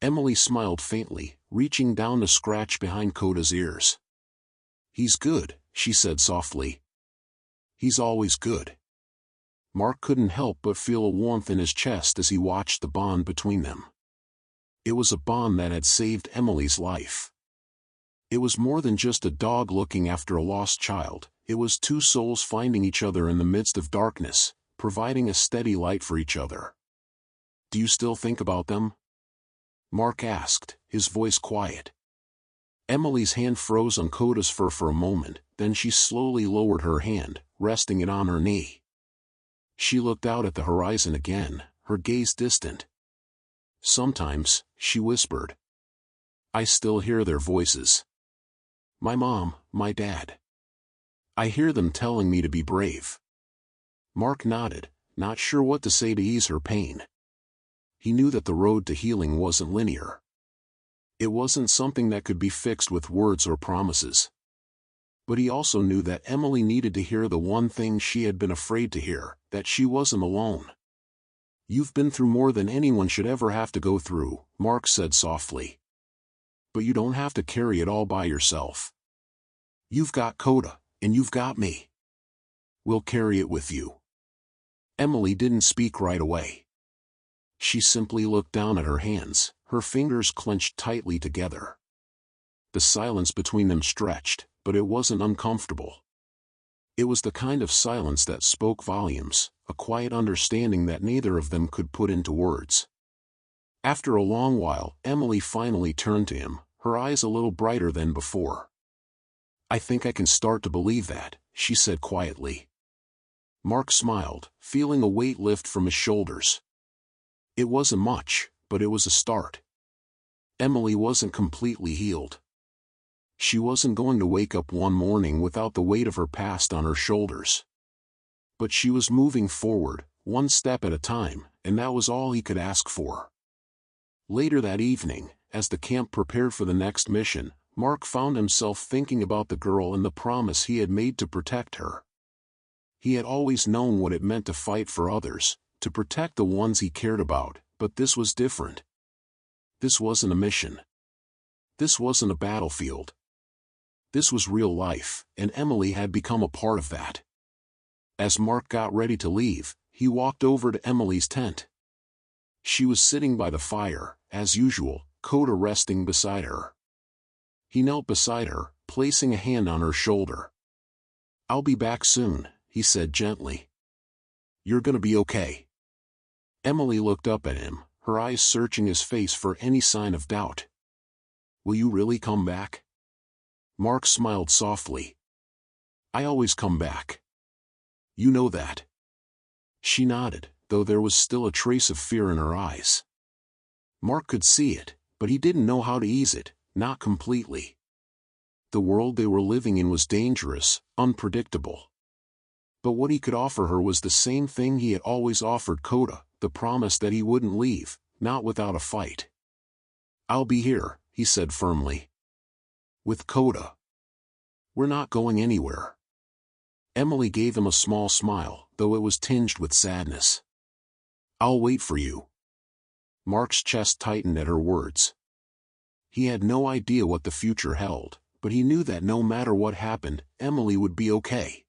Emily smiled faintly, reaching down to scratch behind Coda's ears. "He's good," she said softly. "He's always good." Mark couldn't help but feel a warmth in his chest as he watched the bond between them. It was a bond that had saved Emily's life. It was more than just a dog looking after a lost child, it was two souls finding each other in the midst of darkness, providing a steady light for each other. "Do you still think about them?" Mark asked, his voice quiet. Emily's hand froze on Coda's fur for a moment, then she slowly lowered her hand, resting it on her knee. She looked out at the horizon again, her gaze distant. "Sometimes," she whispered. "I still hear their voices. My mom, my dad. I hear them telling me to be brave." Mark nodded, not sure what to say to ease her pain. He knew that the road to healing wasn't linear. It wasn't something that could be fixed with words or promises. But he also knew that Emily needed to hear the one thing she had been afraid to hear, that she wasn't alone. "You've been through more than anyone should ever have to go through," Mark said softly. "But you don't have to carry it all by yourself. You've got Coda, and you've got me. We'll carry it with you." Emily didn't speak right away. She simply looked down at her hands, her fingers clenched tightly together. The silence between them stretched, but it wasn't uncomfortable. It was the kind of silence that spoke volumes, a quiet understanding that neither of them could put into words. After a long while, Emily finally turned to him, her eyes a little brighter than before. "I think I can start to believe that," she said quietly. Mark smiled, feeling a weight lift from his shoulders. It wasn't much, but it was a start. Emily wasn't completely healed. She wasn't going to wake up one morning without the weight of her past on her shoulders. But she was moving forward, one step at a time, and that was all he could ask for. Later that evening, as the camp prepared for the next mission, Mark found himself thinking about the girl and the promise he had made to protect her. He had always known what it meant to fight for others, to protect the ones he cared about, but this was different. This wasn't a mission. This wasn't a battlefield. This was real life, and Emily had become a part of that. As Mark got ready to leave, he walked over to Emily's tent. She was sitting by the fire, as usual, Coda resting beside her. He knelt beside her, placing a hand on her shoulder. "I'll be back soon," he said gently. "You're gonna be okay." Emily looked up at him, her eyes searching his face for any sign of doubt. "Will you really come back?" Mark smiled softly. "I always come back. You know that." She nodded, though there was still a trace of fear in her eyes. Mark could see it, but he didn't know how to ease it, not completely. The world they were living in was dangerous, unpredictable. But what he could offer her was the same thing he had always offered Coda, the promise that he wouldn't leave, not without a fight. "I'll be here," he said firmly. "With Coda. We're not going anywhere." Emily gave him a small smile, though it was tinged with sadness. "I'll wait for you." Mark's chest tightened at her words. He had no idea what the future held, but he knew that no matter what happened, Emily would be okay.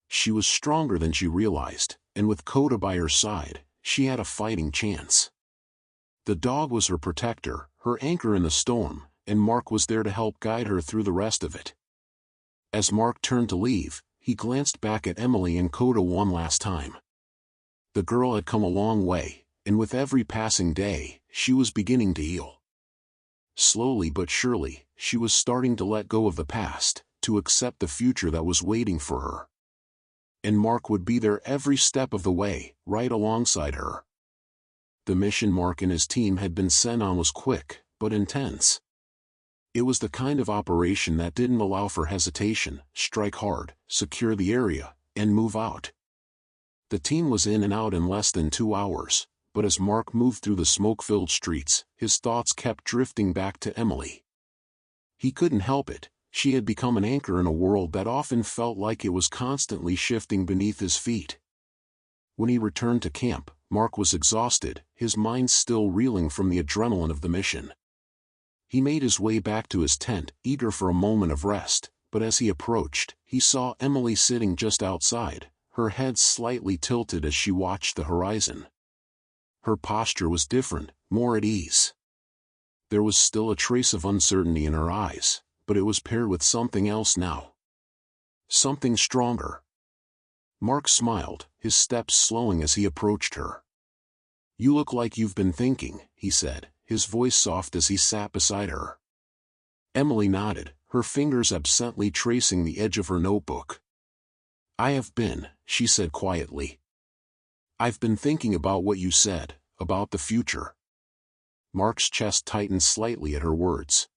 She was stronger than she realized, and with Coda by her side, she had a fighting chance. The dog was her protector, her anchor in the storm, and Mark was there to help guide her through the rest of it. As Mark turned to leave, he glanced back at Emily and Coda one last time. The girl had come a long way, and with every passing day, she was beginning to heal. Slowly but surely, she was starting to let go of the past, to accept the future that was waiting for her. And Mark would be there every step of the way, right alongside her. The mission Mark and his team had been sent on was quick, but intense. It was the kind of operation that didn't allow for hesitation: strike hard, secure the area, and move out. The team was in and out in less than 2 hours, but as Mark moved through the smoke-filled streets, his thoughts kept drifting back to Emily. He couldn't help it. She had become an anchor in a world that often felt like it was constantly shifting beneath his feet. When he returned to camp, Mark was exhausted, his mind still reeling from the adrenaline of the mission. He made his way back to his tent, eager for a moment of rest, but as he approached, he saw Emily sitting just outside, her head slightly tilted as she watched the horizon. Her posture was different, more at ease. There was still a trace of uncertainty in her eyes, but it was paired with something else now. Something stronger. Mark smiled, his steps slowing as he approached her. "You look like you've been thinking," he said, his voice soft as he sat beside her. Emily nodded, her fingers absently tracing the edge of her notebook. "I have been," she said quietly. "I've been thinking about what you said, about the future." Mark's chest tightened slightly at her words.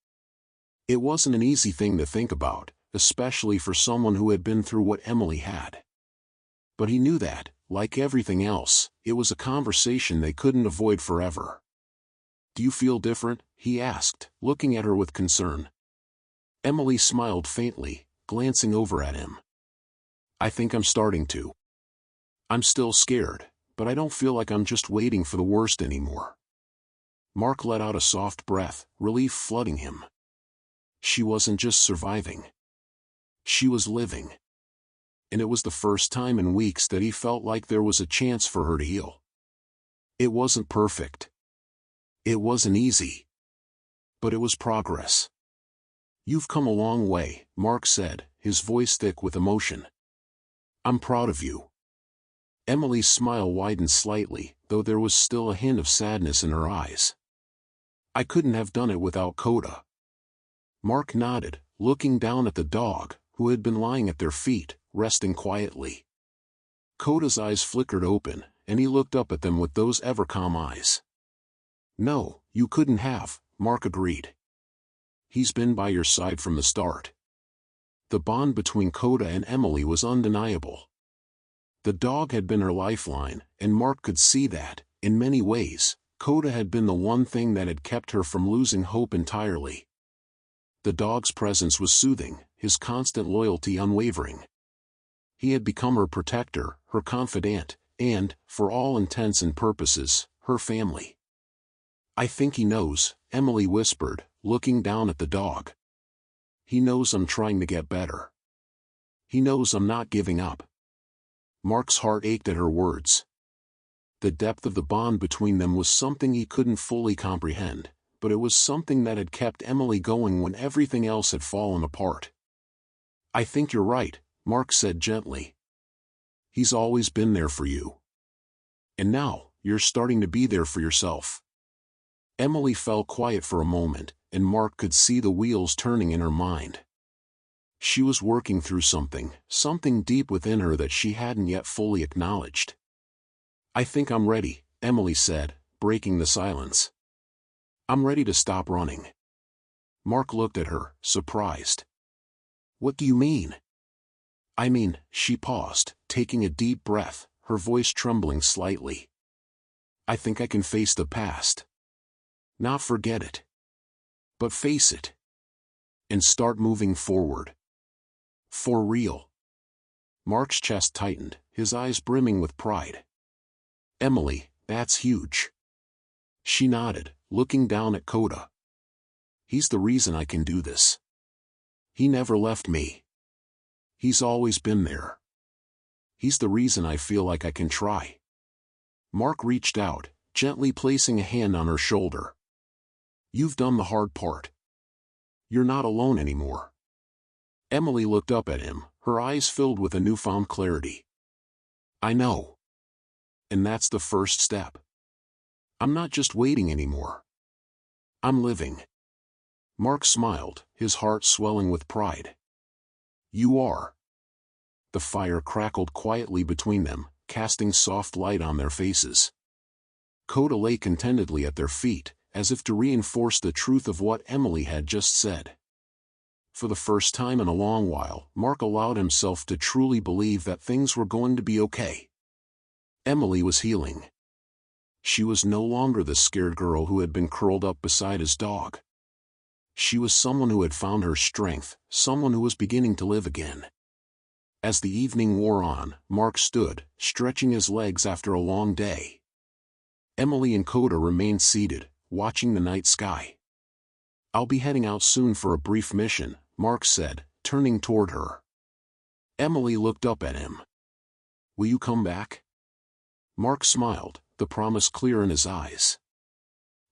It wasn't an easy thing to think about, especially for someone who had been through what Emily had. But he knew that, like everything else, it was a conversation they couldn't avoid forever. "Do you feel different?" he asked, looking at her with concern. Emily smiled faintly, glancing over at him. "I think I'm starting to. I'm still scared, but I don't feel like I'm just waiting for the worst anymore." Mark let out a soft breath, relief flooding him. She wasn't just surviving. She was living. And it was the first time in weeks that he felt like there was a chance for her to heal. It wasn't perfect. It wasn't easy. But it was progress. "You've come a long way," Mark said, his voice thick with emotion. "I'm proud of you." Emily's smile widened slightly, though there was still a hint of sadness in her eyes. "I couldn't have done it without Coda." Mark nodded, looking down at the dog, who had been lying at their feet, resting quietly. Coda's eyes flickered open, and he looked up at them with those ever-calm eyes. "No, you couldn't have," Mark agreed. "He's been by your side from the start." The bond between Coda and Emily was undeniable. The dog had been her lifeline, and Mark could see that, in many ways, Coda had been the one thing that had kept her from losing hope entirely. The dog's presence was soothing, his constant loyalty unwavering. He had become her protector, her confidant, and, for all intents and purposes, her family. "I think he knows," Emily whispered, looking down at the dog. "He knows I'm trying to get better. He knows I'm not giving up." Mark's heart ached at her words. The depth of the bond between them was something he couldn't fully comprehend, but it was something that had kept Emily going when everything else had fallen apart. "I think you're right," Mark said gently. "He's always been there for you. And now, you're starting to be there for yourself." Emily fell quiet for a moment, and Mark could see the wheels turning in her mind. She was working through something deep within her that she hadn't yet fully acknowledged. "I think I'm ready," Emily said, breaking the silence. "I'm ready to stop running." Mark looked at her, surprised. "What do you mean?" "I mean," she paused, taking a deep breath, her voice trembling slightly. "I think I can face the past. Not forget it. But face it. And start moving forward. For real." Mark's chest tightened, his eyes brimming with pride. "Emily, that's huge." She nodded, looking down at Coda. "He's the reason I can do this. He never left me. He's always been there. He's the reason I feel like I can try." Mark reached out, gently placing a hand on her shoulder. "You've done the hard part. You're not alone anymore." Emily looked up at him, her eyes filled with a newfound clarity. "I know. And that's the first step. I'm not just waiting anymore. I'm living." Mark smiled, his heart swelling with pride. "You are." The fire crackled quietly between them, casting soft light on their faces. Coda lay contentedly at their feet, as if to reinforce the truth of what Emily had just said. For the first time in a long while, Mark allowed himself to truly believe that things were going to be okay. Emily was healing. She was no longer the scared girl who had been curled up beside his dog. She was someone who had found her strength, someone who was beginning to live again. As the evening wore on, Mark stood, stretching his legs after a long day. Emily and Coda remained seated, watching the night sky. "I'll be heading out soon for a brief mission," Mark said, turning toward her. Emily looked up at him. "Will you come back?" Mark smiled, the promise clear in his eyes.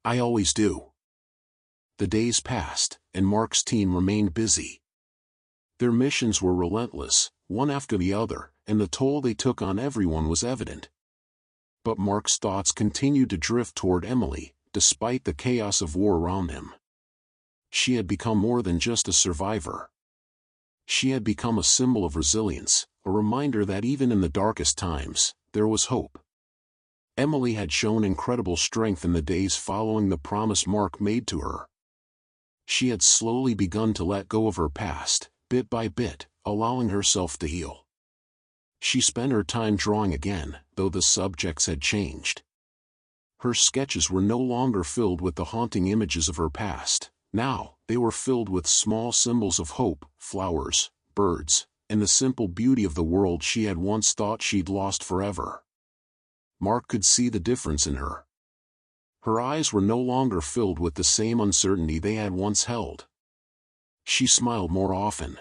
"I always do." The days passed, and Mark's team remained busy. Their missions were relentless, one after the other, and the toll they took on everyone was evident. But Mark's thoughts continued to drift toward Emily, despite the chaos of war around him. She had become more than just a survivor. She had become a symbol of resilience, a reminder that even in the darkest times, there was hope. Emily had shown incredible strength in the days following the promise Mark made to her. She had slowly begun to let go of her past, bit by bit, allowing herself to heal. She spent her time drawing again, though the subjects had changed. Her sketches were no longer filled with the haunting images of her past. Now, they were filled with small symbols of hope, flowers, birds, and the simple beauty of the world she had once thought she'd lost forever. Mark could see the difference in her. Her eyes were no longer filled with the same uncertainty they had once held. She smiled more often.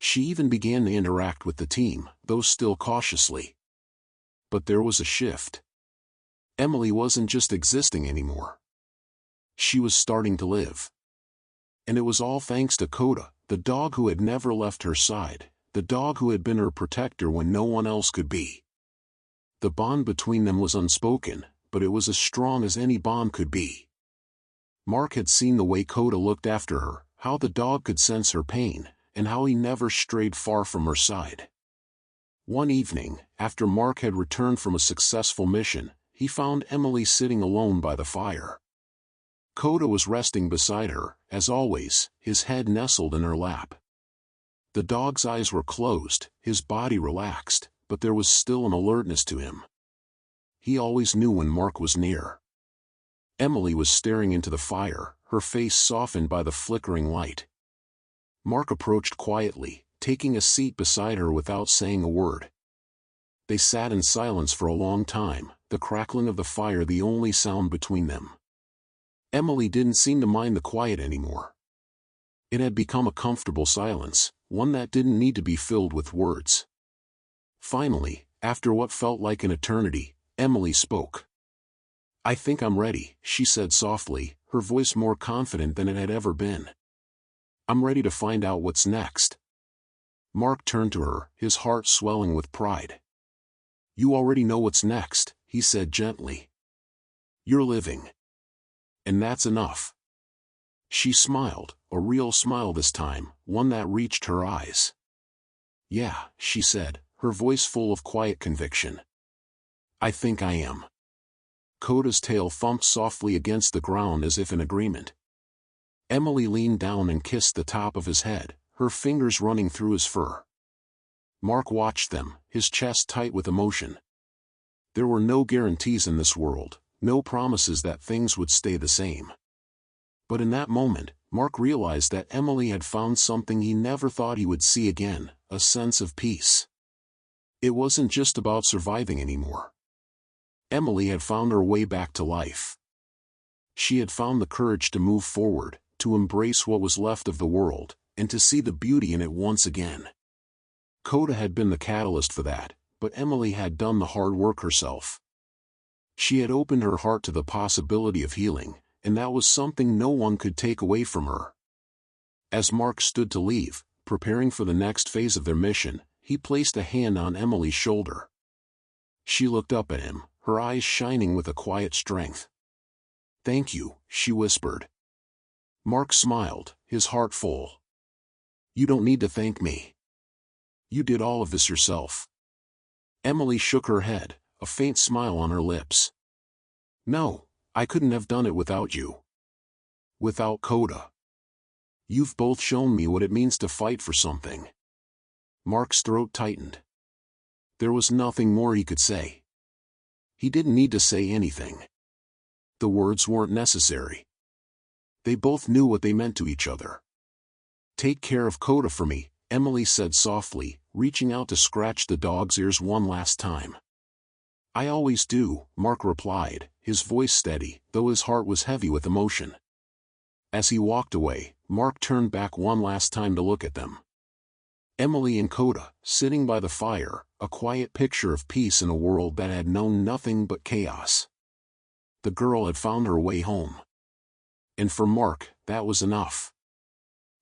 She even began to interact with the team, though still cautiously. But there was a shift. Emily wasn't just existing anymore. She was starting to live. And it was all thanks to Coda, the dog who had never left her side, the dog who had been her protector when no one else could be. The bond between them was unspoken, but it was as strong as any bond could be. Mark had seen the way Coda looked after her, how the dog could sense her pain, and how he never strayed far from her side. One evening, after Mark had returned from a successful mission, he found Emily sitting alone by the fire. Coda was resting beside her, as always, his head nestled in her lap. The dog's eyes were closed, his body relaxed, but there was still an alertness to him. He always knew when Mark was near. Emily was staring into the fire, her face softened by the flickering light. Mark approached quietly, taking a seat beside her without saying a word. They sat in silence for a long time, the crackling of the fire the only sound between them. Emily didn't seem to mind the quiet anymore. It had become a comfortable silence, one that didn't need to be filled with words. Finally, after what felt like an eternity, Emily spoke. "I think I'm ready," she said softly, her voice more confident than it had ever been. "I'm ready to find out what's next." Mark turned to her, his heart swelling with pride. "You already know what's next," he said gently. "You're living. And that's enough." She smiled, a real smile this time, one that reached her eyes. "Yeah," she said, her voice full of quiet conviction. "I think I am." Coda's tail thumped softly against the ground as if in agreement. Emily leaned down and kissed the top of his head, her fingers running through his fur. Mark watched them, his chest tight with emotion. There were no guarantees in this world, no promises that things would stay the same. But in that moment, Mark realized that Emily had found something he never thought he would see again, a sense of peace. It wasn't just about surviving anymore. Emily had found her way back to life. She had found the courage to move forward, to embrace what was left of the world, and to see the beauty in it once again. Coda had been the catalyst for that, but Emily had done the hard work herself. She had opened her heart to the possibility of healing, and that was something no one could take away from her. As Mark stood to leave, preparing for the next phase of their mission, he placed a hand on Emily's shoulder. She looked up at him, her eyes shining with a quiet strength. "Thank you," she whispered. Mark smiled, his heart full. "You don't need to thank me. You did all of this yourself." Emily shook her head, a faint smile on her lips. "No, I couldn't have done it without you. Without Coda. You've both shown me what it means to fight for something." Mark's throat tightened. There was nothing more he could say. He didn't need to say anything. The words weren't necessary. They both knew what they meant to each other. "Take care of Coda for me," Emily said softly, reaching out to scratch the dog's ears one last time. "I always do," Mark replied, his voice steady, though his heart was heavy with emotion. As he walked away, Mark turned back one last time to look at them. Emily and Coda, sitting by the fire, a quiet picture of peace in a world that had known nothing but chaos. The girl had found her way home. And for Mark, that was enough.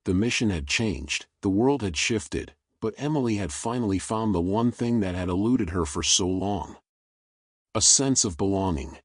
The mission had changed, the world had shifted, but Emily had finally found the one thing that had eluded her for so long. A sense of belonging.